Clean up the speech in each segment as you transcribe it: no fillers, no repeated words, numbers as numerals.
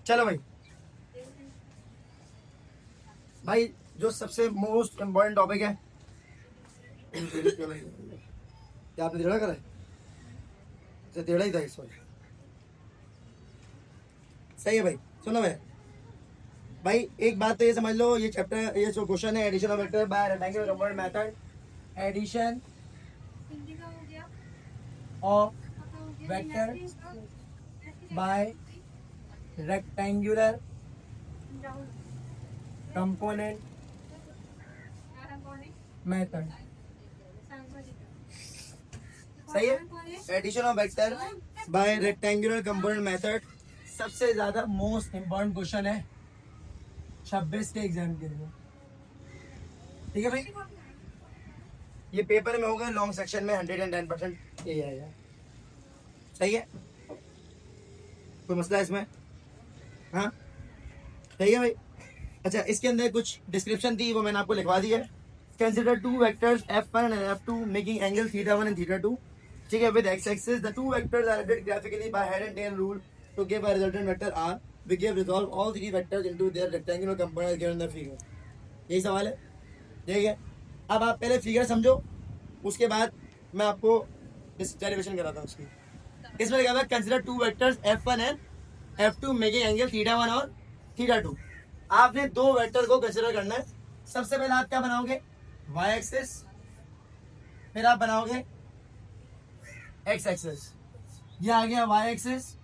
चलो भाई भाई जो सबसे मोस्ट इम्पोर्टेंट टॉपिक है क्या आपने टेढ़ा करा है? अच्छा, टेढ़ा ही था इस वक्त। सही है भाई। सुनो भाई, भाई एक बात तो ये समझ लो, ये चैप्टर, ये जो क्वेश्चन है addition of vector by rectangular compound method, addition Hindi का हो गया, ऑफ आपका हो गया, vector next by rectangular Rahul component यार कौन है? मेथड। सांगवादी सही है। Addition of vector by rectangular component method सबसे ज्यादा मोस्ट इम्पोर्टेंट क्वेश्चन है 26 के एग्जाम के लिए। ठीक है भाई, ये पेपर में होगा लॉन्ग सेक्शन में 110% ये आएगा। सही है, कोई मसला है इसमें? हाँ सही है भाई। अच्छा, इसके अंदर कुछ डिस्क्रिप्शन थी वो मैंने आपको लिखवा दी है। Consider two vectors F1 and F2 making angle θ1 and θ2। ठीक है, with x axis the two vectors are related graphically by head and tail rule to give a resultant vector R। We give resolve all three vectors into their rectangular components given in the figure. यही सवाल है, ठीक है। अब आप पहले figure समझो, उसके बाद मैं आपको डेरिवेशन कराता हूँ उसकी। इसमें लिखा हुआ है consider two vectors F1 and F2 making angle θ1 और θ2। आपने दो वेक्टर को कंसीडर करना है। सबसे पहले आप क्या बनाओगे, y एक्सिस, फिर आप बनाओगे x एक्सिस। ये आ गया y एक्सिस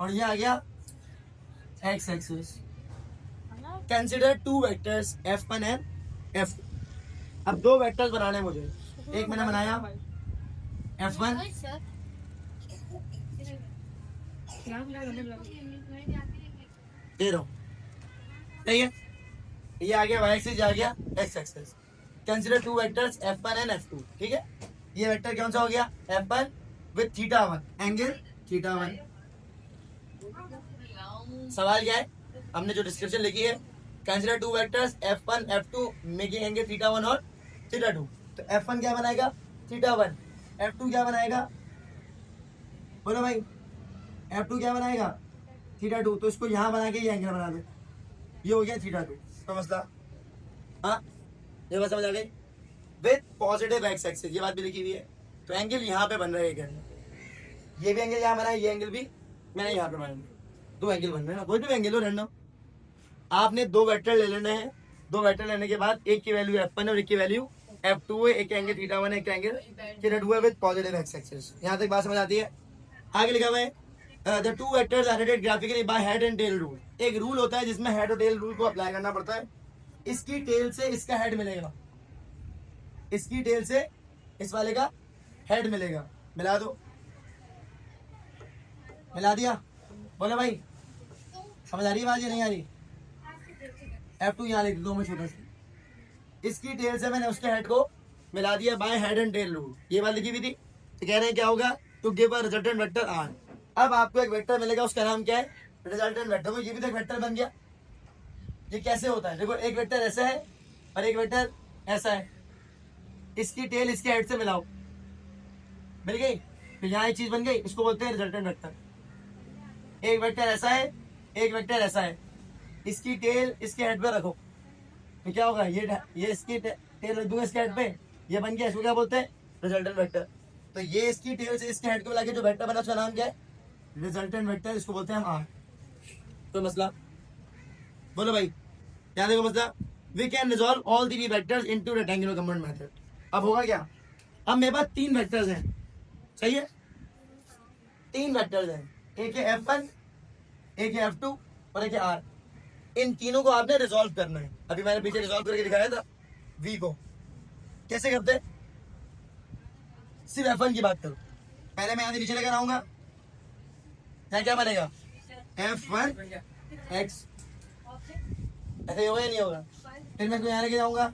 और ये आ गया x axis. Consider two vectors F1 and F2। अब दो वेक्टर्स बनाने हैं मुझे। एक मैंने बनाया F1, दे दो, सही है। ये आ गया y एक्सिस, आ गया x axis. Consider two vectors F1 and F2। ठीक है, ये वेक्टर कौन सा हो गया, F1 विद θ1 एंगल θ1। सवाल क्या है, हमने जो डिस्क्रिप्शन लिखी है, consider two vectors F1 F2 making angle θ1 और θ2। तो F1 क्या बनाएगा, θ1। F2 क्या बनाएगा, बोलो भाई, F2 क्या बनाएगा, θ2। तो इसको यहाँ बना के ये एंगल बना दो, ये हो गया θ2। तो मसला, हाँ ये बात समझ आ गई। विद पॉजिटिव x एक्सिस, ये बात भी लिखी हुई है। तो एंगल यहाँ पे बन रहा है, ये भी एंगल यहाँ बना है, ये एंगल भी मैंने यहाँ पे बनाया। दो एंगल बन रहे हैं, कोई भी एंगल हो रैंडम। आपने दो वेक्टर ले लेने हैं। दो वेक्टर लेने के बाद एक की वैल्यू F1 और एक की वैल्यू F2 है। एक एंगल θ1 है, एक एंगल θ2 है विद पॉजिटिव x एक्सिस। यहाँ तक बात समझ आती है। आगे लिखा हुआ है the two vectors are related graphically by head and tail rule. एक रूल होता है जिसमें हेड और टेल रूल को अप्लाई करना पड़ता है। इसकी टेल से इसका हेड मिलेगा, इसकी टेल से इस वाले का हेड मिलेगा। मिला दो, मिला दिया, बोलो भाई समझ आ रही है बात या नहीं आ रही? F2 यहाँ लिख दो में छोटा सा, इसकी टेल से मैंने उसके हेड को मिला दिया bye head and tail rule. ये बात लिखी हुई थी। तो कह रहे हैं क्या होगा, to give a resultant vector R। अब आपको एक वेक्टर मिलेगा, उसका नाम क्या है, रिजल्टेंट वेक्टर। तो ये भी तो एक वेक्टर बन गया। ये कैसे होता है, देखो एक वेक्टर ऐसा है और एक वेक्टर ऐसा है। इसकी टेल इसके हेड से मिलाओ, मिल गई, तो यहाँ एक चीज बन गई, इसको बोलते हैं रिजल्टेंट वेक्टर। एक वेक्टर ऐसा है, एक वेक्टर ऐसा है, इसकी टेल इसके हेड पे रखो, तो क्या होगा, ये इसकी टेल रख दूंगा इसके हेड पे, ये बन गया। इसको क्या बोलते हैं, रिजल्टेंट वेक्टर। तो ये इसकी टेल से इसके हेड को मिला के जो वेक्टर बना उसका नाम क्या है, रिजल्टेंट वेक्टर। इसको बोलते हैं हम R। तो मसला, बोलो भाई, क्या देखो मसला, we can resolve all three vectors into rectangular component method. अब होगा क्या, अब मेरे पास तीन वेक्टर्स हैं, सही है, तीन वेक्टर्स हैं। एक है F1, एक है F2 और एक है R। इन तीनों को आपने रिजॉल्व करना है। अभी मैंने पीछे रिजॉल्व करके दिखाया था V को। कैसे करते, सिर्फ F1 की बात करो। पहले मैं यहाँ से नीचे लेकर आऊंगा, यहाँ क्या बनेगा, F1 X। ऐसे ही होगा या नहीं होगा? फिर मैं इसको यहाँ लेके जाऊंगा,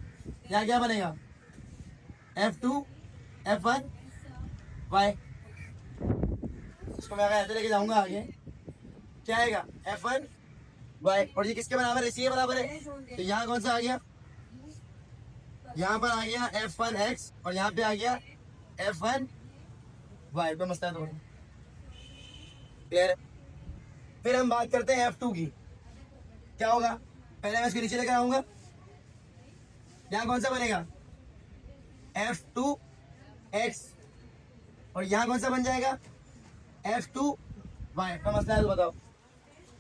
यहाँ क्या बनेगा, F2 F1 Y। इसको मैं अगर ऐसे लेके जाऊंगा आगे, क्या आएगा, F1 Y। और ये किसके बराबर है, इसी के बराबर है। तो यहाँ कौन सा आ गया, यहाँ पर आ गया F1 X और यहाँ पे आ गया F1 Y। तो मसला है, क्लियर है? फिर हम बात करते हैं F2 की। क्या होगा, पहले मैं इसके नीचे लेकर आऊंगा, यहाँ कौन सा बनेगा F2x, और यहाँ कौन सा बन जाएगा F2y। का मसला है तो बताओ,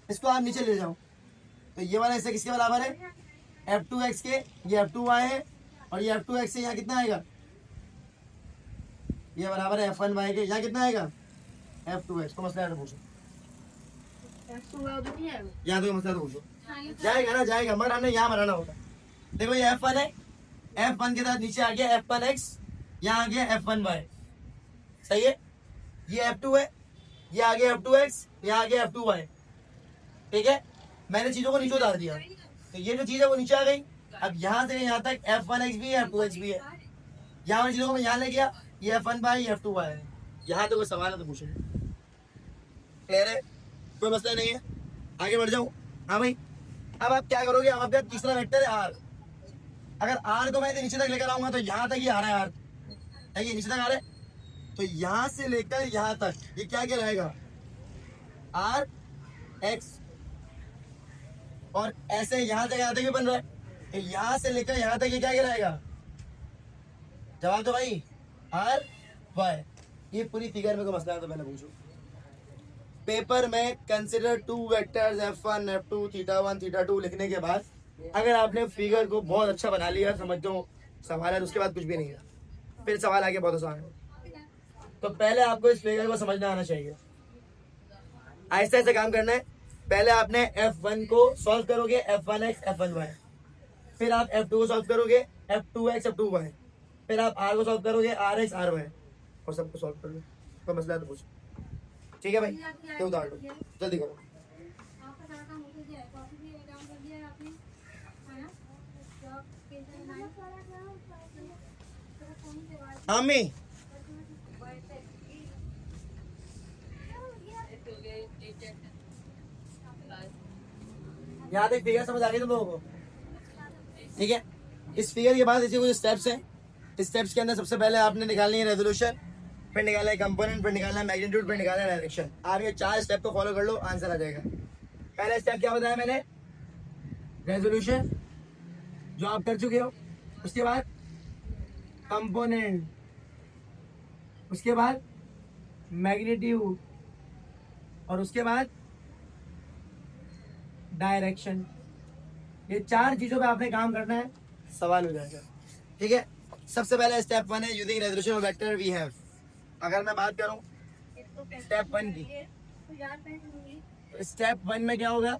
इसको आप नीचे ले जाओ, तो ये वाला हिस्सा किसके बराबर है F2x के, ये F2y है, और ये F2x से यहाँ कितना आएगा, ये बराबर है F1y के, यहाँ कितना आएगा F2x। को मसला है तो पूछो, यहाँ तो मसला तो पूछो, जाएगा ना जाएगा, मराना यहाँ मराना होगा। देखो ये F1 है, F1 के साथ नीचे आ गया F1x, यहाँ आ गया F1y, सही है। ये F2 है, ये आ गया F2x, यहाँ आ गया F2y, ठीक है। मैंने चीजों को नीचे उतार दिया, तो ये जो चीज है वो नीचे आ गई। अब यहाँ से यहाँ तक F1x भी है, F2x भी है, यहाँ वाली चीजों को मैं यहाँ ले गया, ये F1y ये F2y है। यहाँ तो कोई सवाल है तो पूछो, क्लियर है, कोई मसला नहीं है, आगे बढ़ जाऊँ। हाँ भाई, अब आप क्या करोगे, अब आपका तीसरा वेक्टर है R। अगर R को मैं नीचे तक लेकर आऊंगा तो यहाँ तक ये आ रहा है R, है ये नीचे तक आ रहा है, तो यहाँ से लेकर यहाँ तक ये क्या क्या रहेगा RX, और ऐसे यहाँ तक भी बन रहा है, तो यहाँ से लेकर यहाँ तक ये क्या क्या रहेगा, जवाब दो भाई RY। ये पूरी फिगर में कोई मसला है तो मैंने पूछो। पेपर में consider two vectors F1 F2 θ1 θ2 लिखने के बाद अगर आपने फिगर को बहुत अच्छा बना लिया, समझो सवाल है, तो उसके बाद कुछ भी नहीं है, फिर सवाल आगे बहुत आसान है। तो पहले आपको इस फिगर को समझना आना चाहिए, आहिस्ता आहिस्ता काम करना है। पहले आपने F1 को सॉल्व करोगे F1x F1y, फिर आप F2 को सॉल्व करोगे F2x F2y, फिर आप R को सॉल्व करोगे RX RY, और सबको सॉल्व करोगे। तो मसला है तो पूछो, ठीक है भाई, क्यों उतार लो, जल्दी करो। आपका सारा काम हो गया है, कॉफी भी काम कर दिया है आपने, है ना, जॉब पेंशन ना तो फोन से बात आमी यहाँ तक फिगर समझ आ गई तुम लोगों को, ठीक है। इस फिगर के बाद ऐसे कुछ स्टेप्स हैं, इस स्टेप्स के अंदर सबसे पहले आपने निकालनी है रेजोल्यूशन, फिर निकालना है कंपोनेंट, फिर निकालना है मैग्नीट्यूड, फिर निकालना है डायरेक्शन। आप ये 4 स्टेप को फॉलो कर लो, आंसर आ जाएगा। पहला स्टेप क्या बताया मैंने, रेजोल्यूशन, जो आप कर चुके हो, उसके बाद कंपोनेंट, उसके बाद मैग्नीट्यूड, और उसके बाद डायरेक्शन। ये 4 चीजों पे आपने काम करना है, सवाल हो जाएगा, ठीक है। सबसे पहले स्टेप 1 है using resolution of vector we have. अगर मैं बात करूं स्टेप 1 की, तो स्टेप 1 में क्या होगा,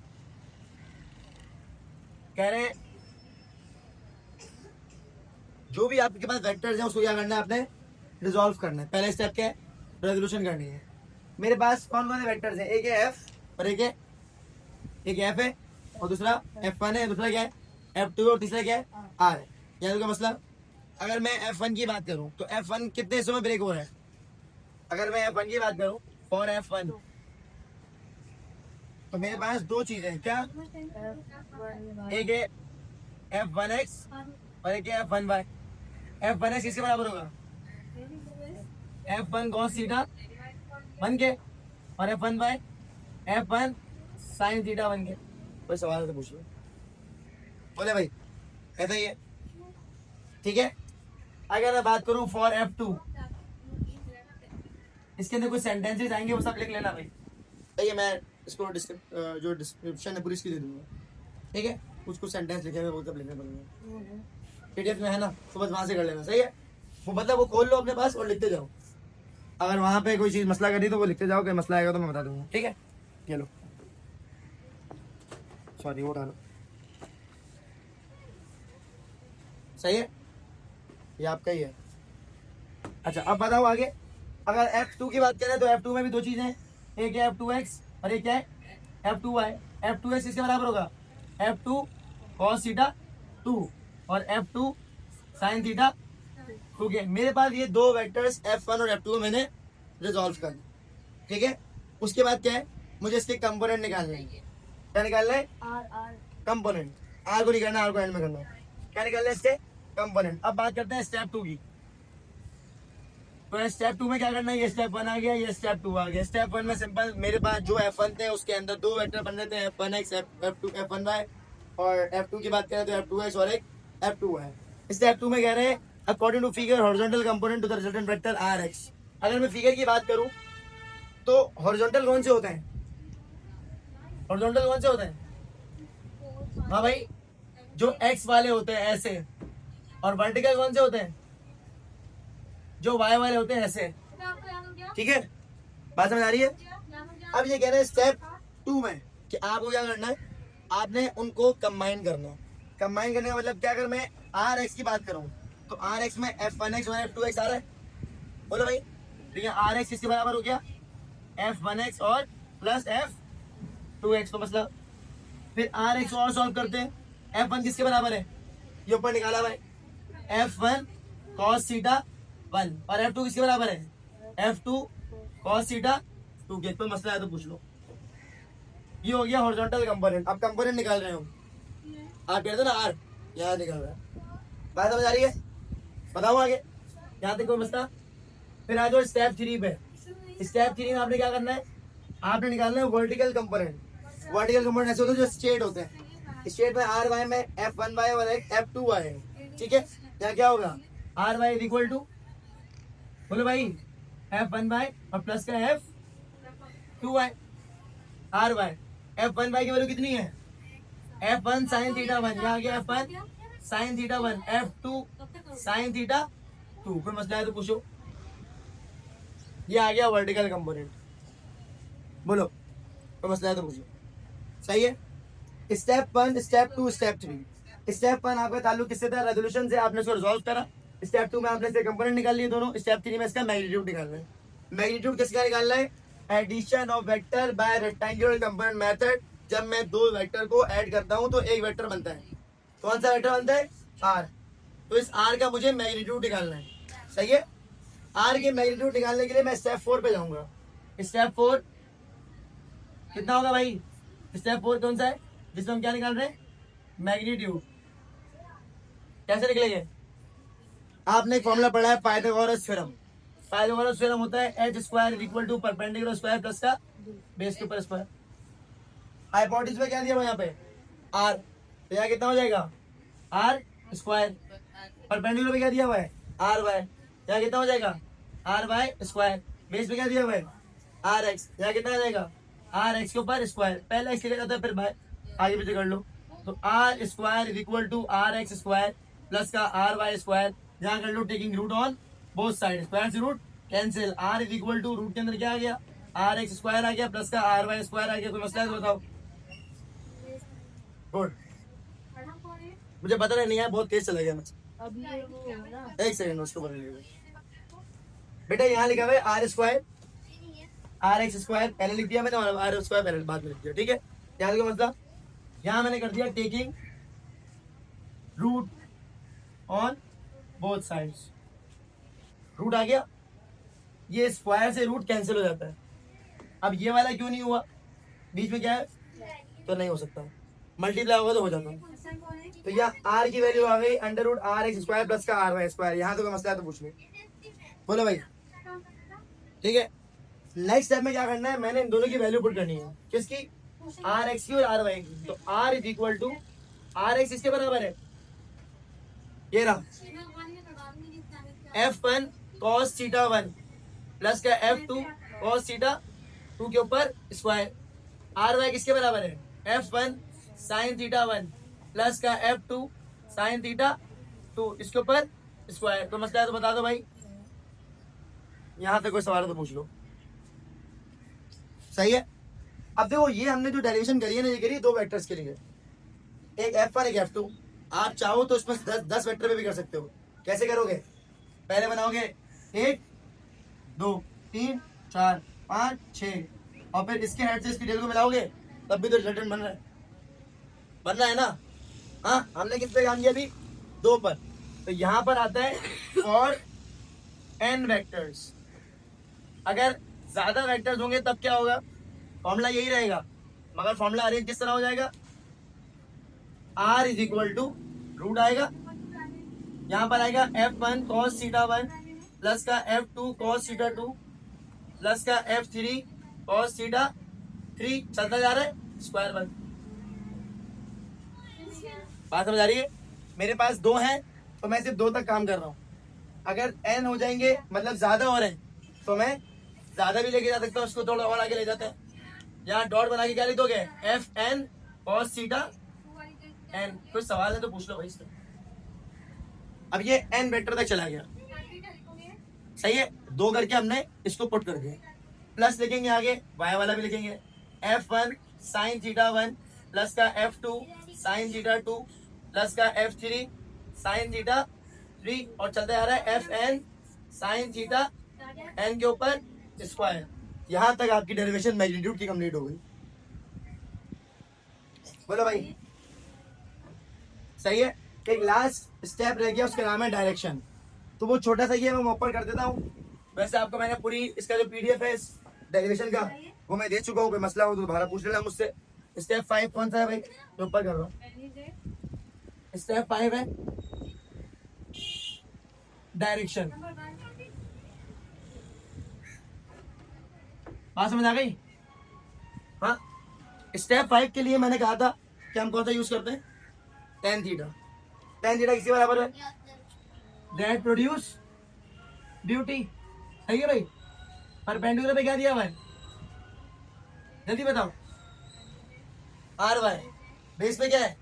कह रहे हैं जो भी आपके पास वेक्टर्स हैं उसको क्या करना है, आपने रिजॉल्व करना है। पहला स्टेप क्या है, रेजोल्यूशन करनी है। मेरे पास कौन कौन से वेक्टर्स हैं, एक है F और एक F है, और दूसरा F1 है, दूसरा क्या है F2 और तीसरा क्या है R है। याद होगा मसला। अगर मैं F1 की बात करूं तो F1 कितने हिस्सों में ब्रेक हो रहा है, अगर मैं F1 की बात करूं फॉर F1, तो मेरे पास 2 चीजें हैं, क्या, एक है F1x और एक है F1y। F1x किसके बराबर होगा, F1 cos थीटा 1 के, और F1y F1 sin थीटा 1 के। कोई सवाल तो पूछ लो, बोले भाई, ऐसा ही है, ठीक है। अगर मैं बात करूं फॉर F2, इसके अंदर कुछ सेंटेंसेस आएंगे, वो सब लिख लेना भाई, ठीक है। मैं इसको जो डिस्क्रिप्शन है पूरी इसकी दे दूंगा, ठीक है। कुछ सेंटेंस लिखे हुए वो सब लिखने पड़ेंगे, PDF में है ना, तो बस वहां से कर लेना, सही है। वो मतलब वो खोल लो अपने पास और लिखते जाओ, अगर वहां पे कोई चीज मसला करी तो वो लिखते जाओ, कोई मसला आएगा तो मैं बता दूंगा, ठीक है। ये लो, सॉरी वो उठा लो, सही है, ये आपका ही है। अच्छा अब बताओ आगे, अगर F2 की बात करें तो F2 में भी 2 चीजें हैं, एक है F2x और एक क्या है F2y। F2x इसके बराबर होगा F2 cos थीटा 2 और F2 sin थीटा 2 के। मेरे पास ये 2 वेक्टर्स F1 और F2 मैंने रिजॉल्व कर दिए, ठीक है। उसके बाद क्या है, मुझे इसके कंपोनेंट निकालने हैं। क्या निकालना है, कंपोनेंट। R को नहीं करना, R को एंड में करना है। क्या निकालना है, इसके कंपोनेंट। अब बात करते हैं स्टेप 2 की। तो स्टेप 2 में क्या करना है, ये स्टेप 1 आ गया, ये स्टेप 2 आ गया। स्टेप 1 में सिंपल, मेरे पास जो F1 थे उसके अंदर दो वेक्टर बन रहे थे, F1x F2 F1y, और F2 की बात करें तो F2x और एक F2y। स्टेप 2 में कह रहे हैं according to figure horizontal component to the resultant vector Rx। अगर मैं फिगर की बात करूं तो हॉरिजॉन्टल कौन से होते हैं, हॉरिजॉन्टल कौन से होते हैं, हाँ भाई, जो x वाले होते हैं ऐसे, और वर्टिकल कौन से होते हैं, जो y वाले होते हैं ऐसे। ठीक है, बात समझ आ रही है। अब ये कह रहे हैं स्टेप 2 में कि आपको क्या करना है, आपने उनको कंबाइन करना है। कंबाइन करने का मतलब क्या, अगर मैं Rx की बात करूं तो Rx में F1x और F2x आ रहा है, बोलो भाई। ठीक है, Rx किसके बराबर हो गया, F1x और प्लस F2x का मतलब। फिर Rx और सॉल्व करते हैं, F1 किसके बराबर है, ये ऊपर निकाला भाई, F1 cos थीटा 1, और F2 किसके बराबर है, F2 cos थीटा 2 के। कोई मसला है तो पूछ लो। ये हो गया हॉरिजॉन्टल कंपोनेंट। अब कंपोनेंट निकाल रहे हो आप, कहते हो ना R, यहाँ निकल रहा है। बात समझ आ रही है, बताओ आगे, यहाँ तक कोई मसला। फिर आ जाओ स्टेप 3 पे। स्टेप 3 में आपने क्या करना है, आपने निकालना है वर्टिकल कंपोनेंट। वर्टिकल कंपोनेंट ऐसे होते हैं जो स्ट्रेट होते हैं। स्ट्रेट में Ry में F1y और एक F2y है। ठीक है, यहाँ क्या होगा, Ry इज इक्वल टू, बोलो भाई, F1y और प्लस का F2y। Ry F1y की वैल्यू कितनी है, F1 sin थीटा 1, यहाँ आ गया F1 sin theta 1, F2 sin theta 2। कोई मसला है तो पूछो। ये आ गया वर्टिकल कंपोनेंट, बोलो कोई मसला है तो पूछो। सही है। Step 1, step 2, step 3। स्टेप 1 आपका ताल्लुक किससे था, रेजोल्यूशन से, आपने इसको रिजॉल्व करा। स्टेप 2 में आपने इसके कंपोनेंट निकाल लिए दोनों। स्टेप 3 में इसका मैग्नीट्यूड निकालना है। मैग्नीट्यूड किसका निकालना है, addition of vector by rectangular component method. जब मैं दो वेक्टर को ऐड करता हूं तो एक वेक्टर बनता है। कौन सा वेक्टर बनता है, R। तो इस R का मुझे मैग्नीट्यूड निकालना है। सही है। R के मैग्नीट्यूड निकालने के लिए मैं स्टेप 4 पे जाऊंगा। स्टेप 4 कितना होगा भाई, स्टेप 4 कौन सा है जिसमें हम क्या निकाल रहे हैं, मैग्नीट्यूड। कैसे निकलेंगे, आपने एक फॉर्मूला पढ़ा है पाइथागोरस थ्योरम। पाइथागोरस थ्योरम होता है h square equal to perpendicular square plus का बेस के ऊपर स्क्वायर। हाइपोटेन्यूज पे क्या दिया हुआ यहाँ पे, R, तो यहाँ कितना हो जाएगा, R स्क्वायर। परपेंडिकुलर पे क्या दिया हुआ है, RY, यहाँ कितना हो जाएगा, RY स्क्वायर। बेस पे क्या दिया हुआ है, RX, यहाँ कितना आ जाएगा, RX के ऊपर स्क्वायर। पहले x लिखा जाता है फिर बाय आगे पीछे कर लो। तो R square is equal to RX square plus का RY स्क्वायर। यहाँ कर लो taking root on both side, square से root cancel. R is equal to root के अंदर क्या आ गया, RX स्क्वायर आ गया प्लस का RY स्क्वायर आ गया। कोई मसला है तो बताओ। गुड, मुझे पता नहीं है, बहुत तेज चला गया मैं। एक सेकंड उसको बोल लीजिए बेटा। यहाँ लिखा हुआ है R स्क्वायर RX स्क्वायर, पहले लिख दिया मैंने, और R स्क्वायर पहले बाद में लिख दिया। ठीक है, यहाँ का मतलब, यहाँ मैंने कर दिया taking root on both sides. Root आ गया, ये स्क्वायर से रूट कैंसिल हो जाता है। अब ये वाला क्यों नहीं हुआ, बीच में क्या है, तो नहीं हो सकता, मल्टीप्लाई होगा तो हो जाता। तो यहाँ R की वैल्यू आ गई under root RX square plus का RY स्क्वायर। यहाँ तो कोई मसला है तो पूछ लो, बोलो भाई। ठीक है, नेक्स्ट स्टेप में क्या करना है, मैंने इन दोनों की वैल्यू पुट करनी है। किसकी, RX की और RY की। तो R is equal to RX इसके बराबर है, ये रहा, F1 cos थीटा 1 प्लस का F2 cos थीटा 2 के ऊपर स्क्वायर। RY किसके बराबर है, F1 sin थीटा 1 प्लस का F2 sin थीटा 2 इसके ऊपर स्क्वायर। तो मसला है तो बता दो भाई। यहाँ तक कोई सवाल तो पूछ लो। सही है। अब देखो, ये हमने जो डेरिवेशन करी है ना, ये करी दो वेक्टर्स के लिए, एक F1 एक F2। आप चाहो तो इसमें 10 वेक्टर पे भी कर सकते हो। कैसे करोगे, पहले बनाओगे 1 2 3 4 5 6, और फिर इसके हेड से इसकी टेल को मिलाओगे, तब भी तो रिजल्टेंट बन रहा है ना। हाँ, हमने किस पे काम किया अभी, 2 पर। तो यहाँ पर आता है और n वेक्टर्स। अगर ज्यादा वेक्टर्स होंगे तब क्या होगा, फॉर्मूला यही रहेगा, मगर फॉर्मूला अरेंज किस तरह हो जाएगा, R is equal to root आएगा, यहाँ पर आएगा F1 cos थीटा 1 प्लस का F2 cos थीटा 2 प्लस का F3 cos थीटा 3 चलता जा रहा है स्क्वायर 1। बात समझ आ रही है? मेरे पास 2 हैं तो मैं सिर्फ 2 तक काम कर रहा हूँ। अगर n हो जाएंगे मतलब ज्यादा और है तो मैं ज्यादा भी लेके जा सकता हूँ, उसको थोड़ा और आगे ले जाते हैं। यहाँ डॉट बना के क्या लिख दोगे? Fn cos theta n। कुछ सवाल है तो पूछ लो भाई इससे। अब ये n वेक्टर तक चला गया, सही है। 2 करके हमने इसको पुट कर दिया। प्लस लिखेंगे आगे, y वाला भी लिखेंगे। F1 साइन थीटा 1 प्लस का F2 साइन थीटा 2 प्लस का F3 साइन थीटा 3 और चलता जा रहा है Fn साइन थीटा n के ऊपर स्क्वायर। यहां तक आपकी डेरिवेशन मैग्नीट्यूड की कंप्लीट हो गई। बोलो भाई, सही है। एक लास्ट स्टेप रह गया, उसका नाम है डायरेक्शन। तो वो छोटा सा ही है, मैं ओपन कर देता हूँ। वैसे आपको मैंने पूरी इसका जो पीडीएफ है डेरिवेशन का वो मैं दे चुका हूँ। कोई मसला हो तो दोबारा पूछ लेना मुझसे। स्टेप 5 कौन सा है भाई? मैं ऊपर कर रहा हूँ। स्टेप 5 है डायरेक्शन। बात समझ आ गई? हाँ, स्टेप 5 के लिए मैंने कहा था कि हम कौन सा यूज करते हैं? tan theta. tan थीटा किसके बराबर है? That produce beauty. सही है भाई। परपेंडिकुलर पे क्या दिया हुआ है? जल्दी बताओ। आर वाई बेस पे क्या है?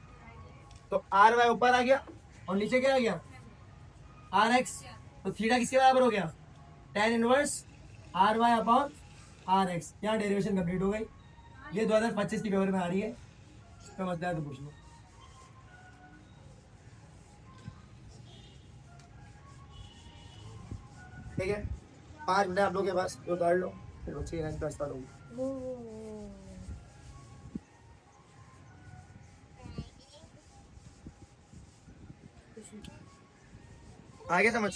तो आर वाई ऊपर आ गया और नीचे क्या आ गया? Are x. तो थीटा किसके बराबर हो गया? tan inverse R Y upon R X. यहाँ डेरिवेशन कंप्लीट हो गई। ये 2025 की पेपर में आ रही है, तो मसला है तो पूछ लो। ठीक है, 5 मिनट आप लोगों के पास, तो उतार लो, फिर बच्चे की क्लास स्टार्ट होगी। आगे समझ।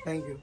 Thank you.